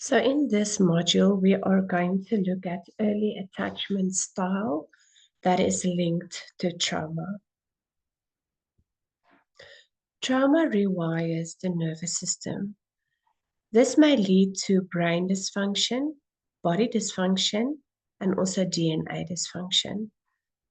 So in this module, we are going to look at early attachment style that is linked to trauma. Trauma rewires the nervous system. This may lead to brain dysfunction, body dysfunction, and also DNA dysfunction.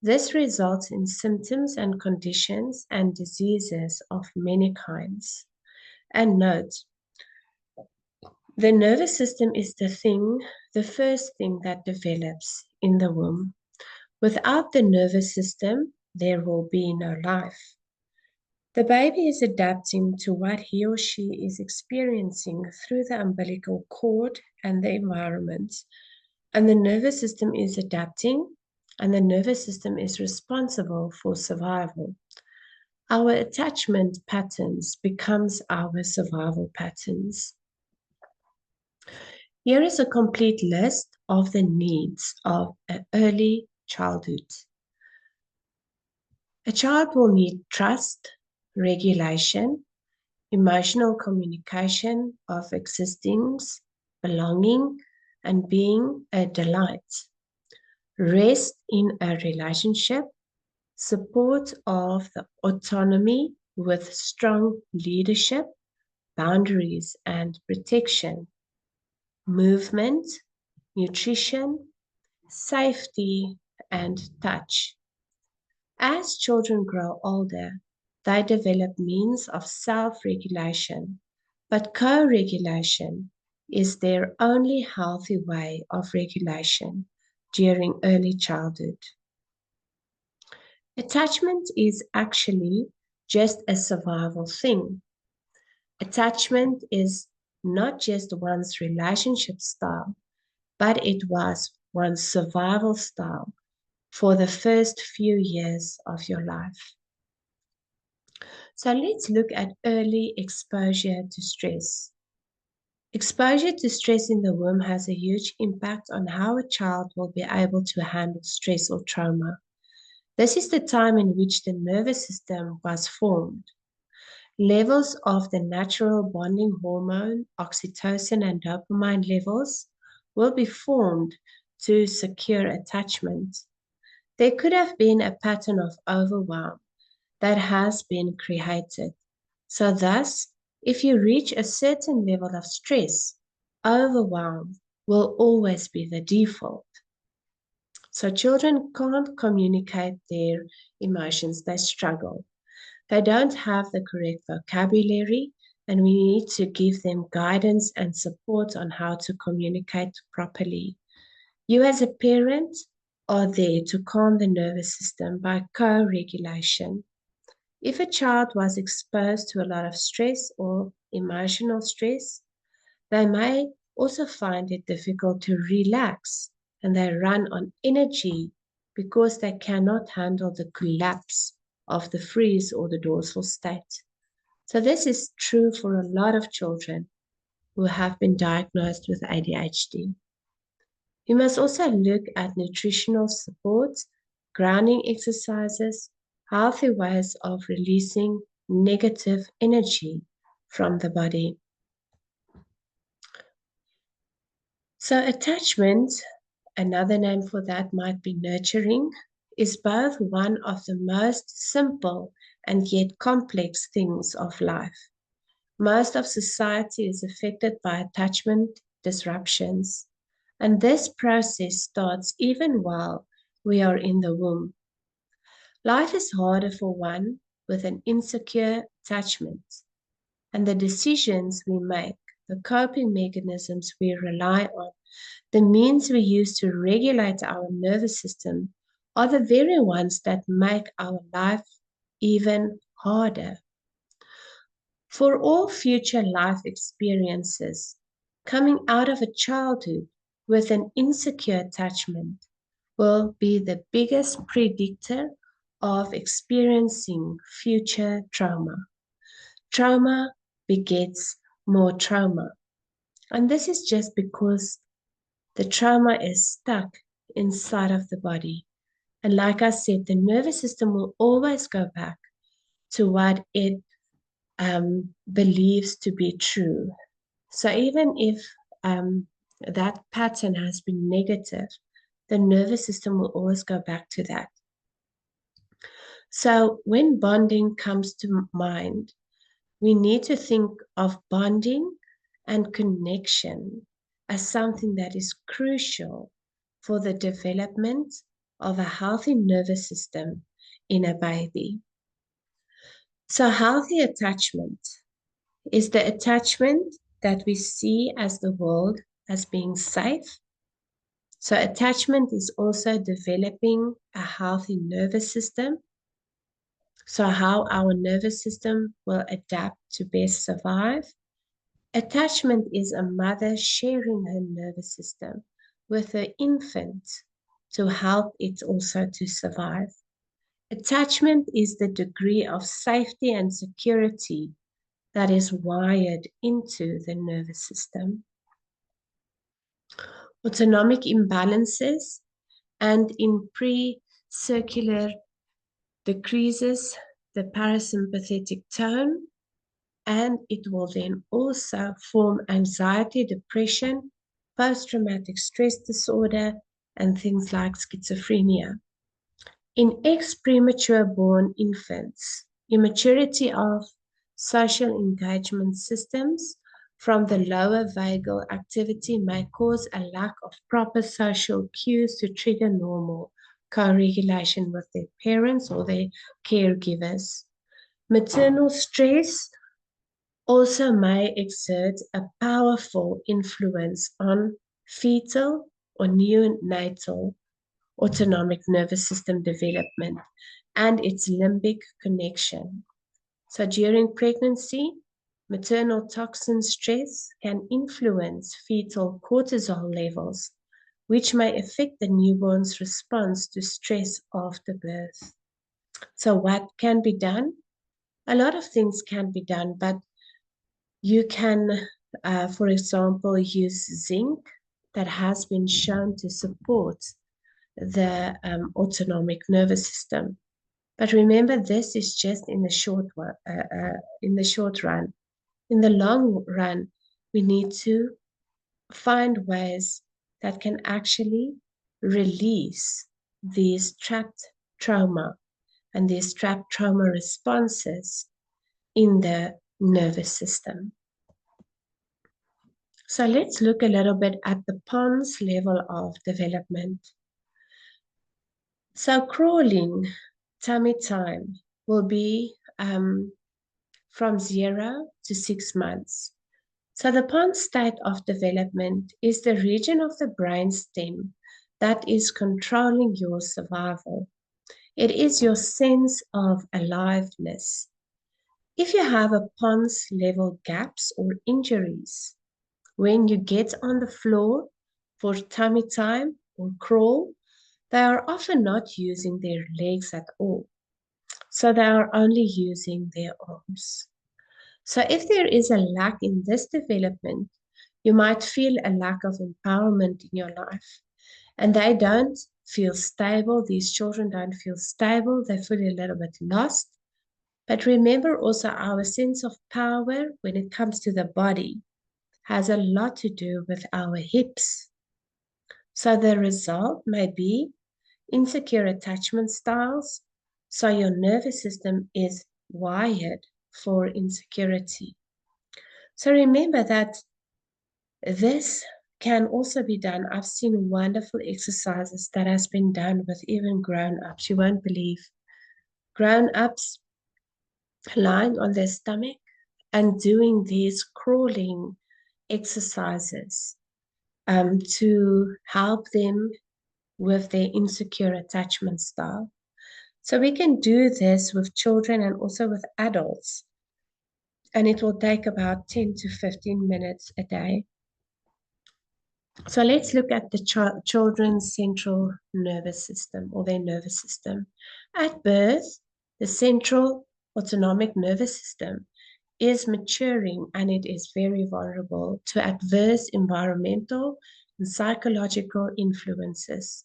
This results in symptoms and conditions and diseases of many kinds. And note, the nervous system is the first thing that develops in the womb. Without the nervous system, there will be no life. The baby is adapting to what he or she is experiencing through the umbilical cord and the environment. And the nervous system is adapting, and the nervous system is responsible for survival. Our attachment patterns becomes our survival patterns. Here is a complete list of the needs of an early childhood. A child will need trust, regulation, emotional communication of existence, belonging, and being a delight, rest in a relationship, support of the autonomy with strong leadership, boundaries and protection, movement, nutrition, safety, and touch. As children grow older, they develop means of self-regulation, but co-regulation is their only healthy way of regulation during early childhood. Attachment is actually just a survival thing. Attachment is not just one's relationship style, but it was one's survival style for the first few years of your life. So let's look at early exposure to stress. Exposure to stress in the womb has a huge impact on how a child will be able to handle stress or trauma. This is the time in which the nervous system was formed. Levels of the natural bonding hormone, oxytocin and dopamine levels will be formed to secure attachment. There could have been a pattern of overwhelm that has been created. So thus, if you reach a certain level of stress, overwhelm will always be the default. So children can't communicate their emotions, they struggle. They don't have the correct vocabulary, and we need to give them guidance and support on how to communicate properly. You as a parent are there to calm the nervous system by co-regulation. If a child was exposed to a lot of stress or emotional stress, they may also find it difficult to relax, and they run on energy because they cannot handle the collapse of the freeze or the dorsal state. So this is true for a lot of children who have been diagnosed with ADHD. We must also look at nutritional support, grounding exercises, healthy ways of releasing negative energy from the body. So attachment, another name for that might be nurturing, is both one of the most simple and yet complex things of life. Most of society is affected by attachment disruptions, and this process starts even while we are in the womb. Life is harder for one with an insecure attachment, and the decisions we make, the coping mechanisms we rely on, the means we use to regulate our nervous system are the very ones that make our life even harder. For all future life experiences, coming out of a childhood with an insecure attachment will be the biggest predictor of experiencing future trauma. Trauma begets more trauma. And this is just because the trauma is stuck inside of the body. And like I said, the nervous system will always go back to what it believes to be true. So even if that pattern has been negative, the nervous system will always go back to that. So when bonding comes to mind, we need to think of bonding and connection as something that is crucial for the development of a healthy nervous system in a baby. So healthy attachment is the attachment that we see as the world as being safe. So attachment is also developing a healthy nervous system. So how our nervous system will adapt to best survive. Attachment is a mother sharing her nervous system with her infant to help it also to survive. Attachment is the degree of safety and security that is wired into the nervous system. Autonomic imbalances and in pre-circular decreases the parasympathetic tone, and it will then also form anxiety, depression, post-traumatic stress disorder, and things like schizophrenia. In ex-premature born infants, immaturity of social engagement systems from the lower vagal activity may cause a lack of proper social cues to trigger normal co-regulation with their parents or their caregivers. Maternal stress also may exert a powerful influence on fetal or neonatal autonomic nervous system development and its limbic connection. So during pregnancy, maternal toxin stress can influence fetal cortisol levels, which may affect the newborn's response to stress after birth. So what can be done? A lot of things can be done, but you can, for example, use zinc that has been shown to support the autonomic nervous system. But remember, this is just in the short run. In the long run, we need to find ways that can actually release these trapped trauma and these trapped trauma responses in the nervous system. So let's look a little bit at the PONS level of development. So crawling tummy time will be from 0 to 6 months. So the PONS state of development is the region of the brainstem that is controlling your survival. It is your sense of aliveness. If you have a PONS level gaps or injuries, when you get on the floor for tummy time or crawl, they are often not using their legs at all. So they are only using their arms. So if there is a lack in this development, you might feel a lack of empowerment in your life. And they don't feel stable. These children don't feel stable. They feel a little bit lost. But remember also our sense of power when it comes to the body has a lot to do with our hips. So the result may be insecure attachment styles. So your nervous system is wired for insecurity. So remember that this can also be done. I've seen wonderful exercises that has been done with even grown-ups. You won't believe. Grown-ups lying on their stomach and doing these crawling exercises to help them with their insecure attachment style. So we can do this with children and also with adults. And it will take about 10 to 15 minutes a day. So let's look at the children's central nervous system or their nervous system. At birth, the central autonomic nervous system is maturing and it is very vulnerable to adverse environmental and psychological influences.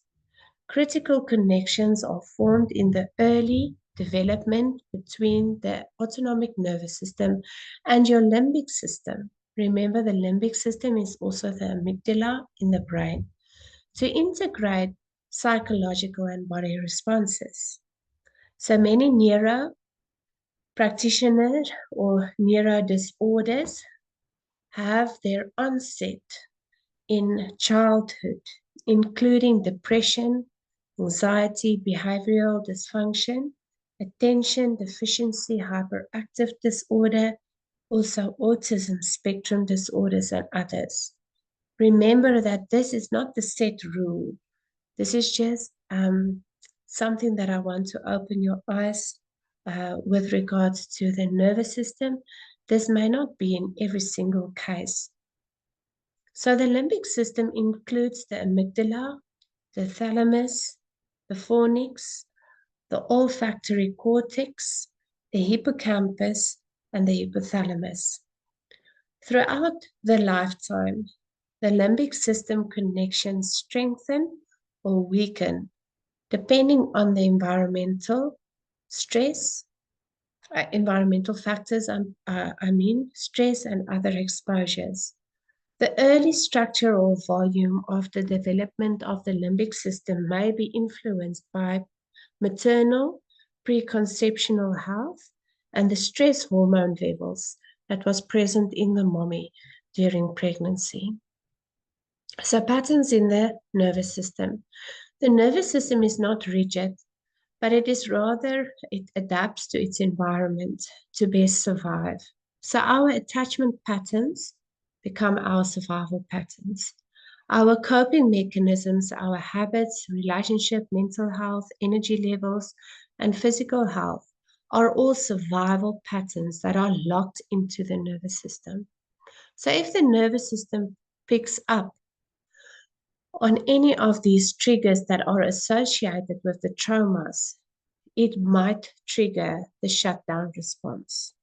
Critical connections are formed in the early development between the autonomic nervous system and your limbic system. Remember, the limbic system is also the amygdala in the brain to integrate psychological and body responses. So many neuro practitioners or neuro disorders have their onset in childhood, including depression, anxiety, behavioral dysfunction, attention deficiency hyperactive disorder, also autism spectrum disorders, and others. Remember that this is not the set rule. This is just something that I want to open your eyes with regards to the nervous system. This may not be in every single case. So the limbic system includes the amygdala, the thalamus, the fornix, the olfactory cortex, the hippocampus, and the hypothalamus. Throughout the lifetime, the limbic system connections strengthen or weaken depending on the environmental stress, environmental factors, stress and other exposures. The early structure or volume of the development of the limbic system may be influenced by maternal preconceptional health and the stress hormone levels that was present in the mommy during pregnancy. So patterns in the nervous system. The nervous system is not rigid, but it adapts to its environment to best survive. So our attachment patterns become our survival patterns. Our coping mechanisms, our habits, relationship, mental health, energy levels, and physical health are all survival patterns that are locked into the nervous system. So if the nervous system picks up on any of these triggers that are associated with the traumas, it might trigger the shutdown response,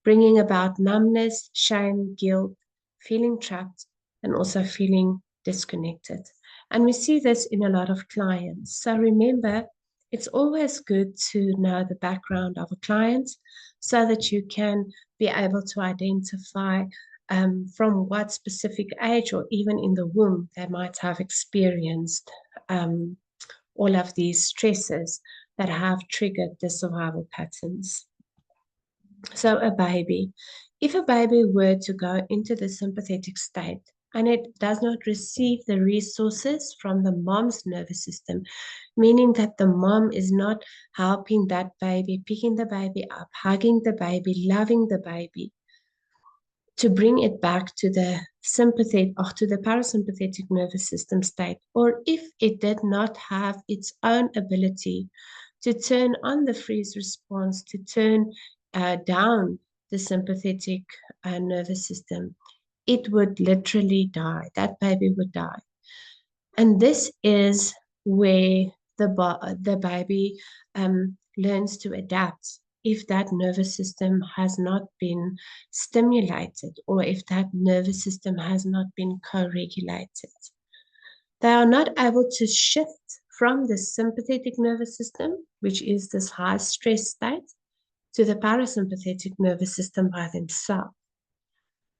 bringing about numbness, shame, guilt, feeling trapped, and also feeling disconnected. And we see this in a lot of clients. So remember, it's always good to know the background of a client so that you can be able to identify from what specific age or even in the womb they might have experienced all of these stresses that have triggered the survival patterns. So a baby, if a baby were to go into the sympathetic state and it does not receive the resources from the mom's nervous system, meaning that the mom is not helping that baby, picking the baby up, hugging the baby, loving the baby, to bring it back to the sympathetic or to the parasympathetic nervous system state, or if it did not have its own ability to turn on the freeze response, to turn down the sympathetic nervous system, it would literally die. That baby would die. And this is where the baby learns to adapt if that nervous system has not been stimulated or if that nervous system has not been co-regulated. They are not able to shift from the sympathetic nervous system, which is this high stress state, to the parasympathetic nervous system by themselves.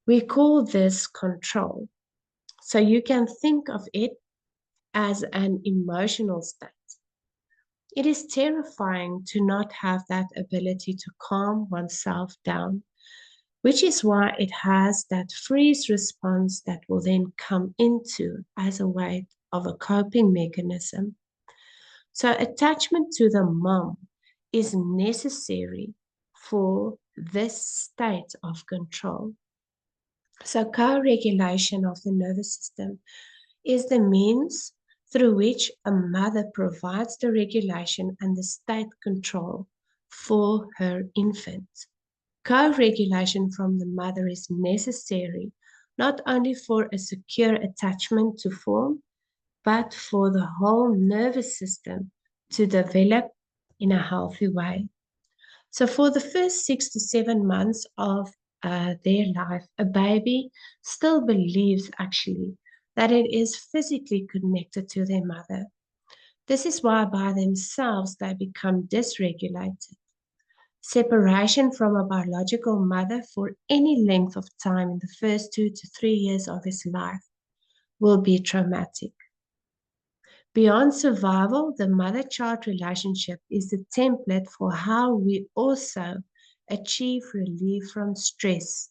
We call this control. So you can think of it as an emotional state. It is terrifying to not have that ability to calm oneself down, which is why it has that freeze response that will then come into as a way of a coping mechanism. So attachment to the mom is necessary for this state of control. So co-regulation of the nervous system is the means through which a mother provides the regulation and the state control for her infant. Co-regulation from the mother is necessary not only for a secure attachment to form, but for the whole nervous system to develop in a healthy way. So for the first 6 to 7 months of their life, a baby still believes actually that it is physically connected to their mother. This is why by themselves they become dysregulated. Separation from a biological mother for any length of time in the first 2 to 3 years of his life will be traumatic. Beyond survival, the mother-child relationship is the template for how we also achieve relief from stress.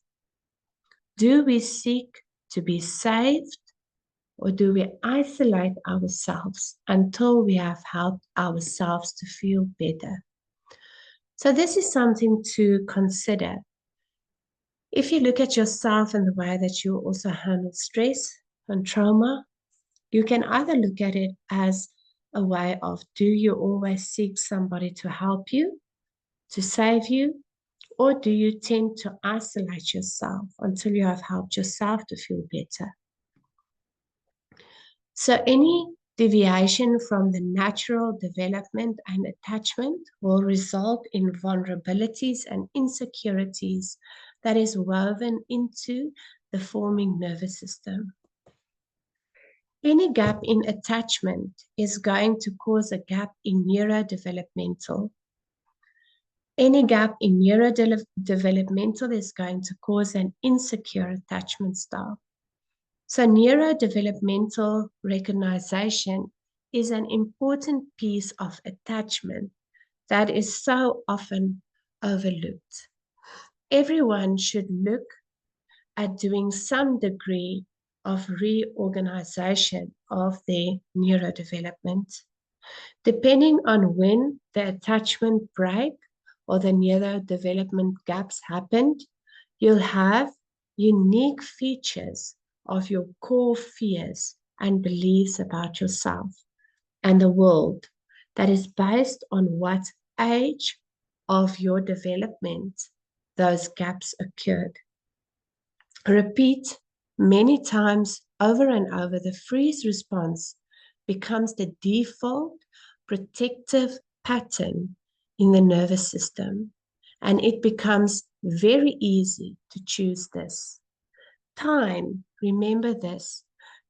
Do we seek to be saved, or do we isolate ourselves until we have helped ourselves to feel better? So this is something to consider. If you look at yourself and the way that you also handle stress and trauma, you can either look at it as a way of, do you always seek somebody to help you, to save you, or do you tend to isolate yourself until you have helped yourself to feel better? So any deviation from the natural development and attachment will result in vulnerabilities and insecurities that is woven into the forming nervous system. Any gap in attachment is going to cause a gap in neurodevelopmental. Any gap in neurodevelopmental is going to cause an insecure attachment style. So neurodevelopmental recognition is an important piece of attachment that is so often overlooked. Everyone should look at doing some degree of reorganization of their neurodevelopment. Depending on when the attachment break or the neurodevelopment gaps happened, you'll have unique features of your core fears and beliefs about yourself and the world that is based on what age of your development those gaps occurred. Repeat many times over and over, the freeze response becomes the default protective pattern in the nervous system, and it becomes very easy to choose this. Time, remember this,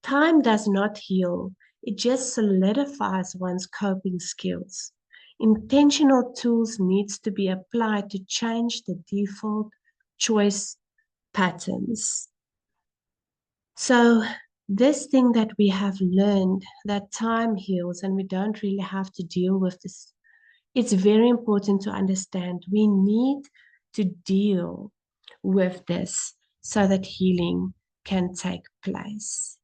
time does not heal, it just solidifies one's coping skills. Intentional tools needs to be applied to change the default choice patterns. So this thing that we have learned, that time heals and we don't really have to deal with this, it's very important to understand we need to deal with this so that healing can take place.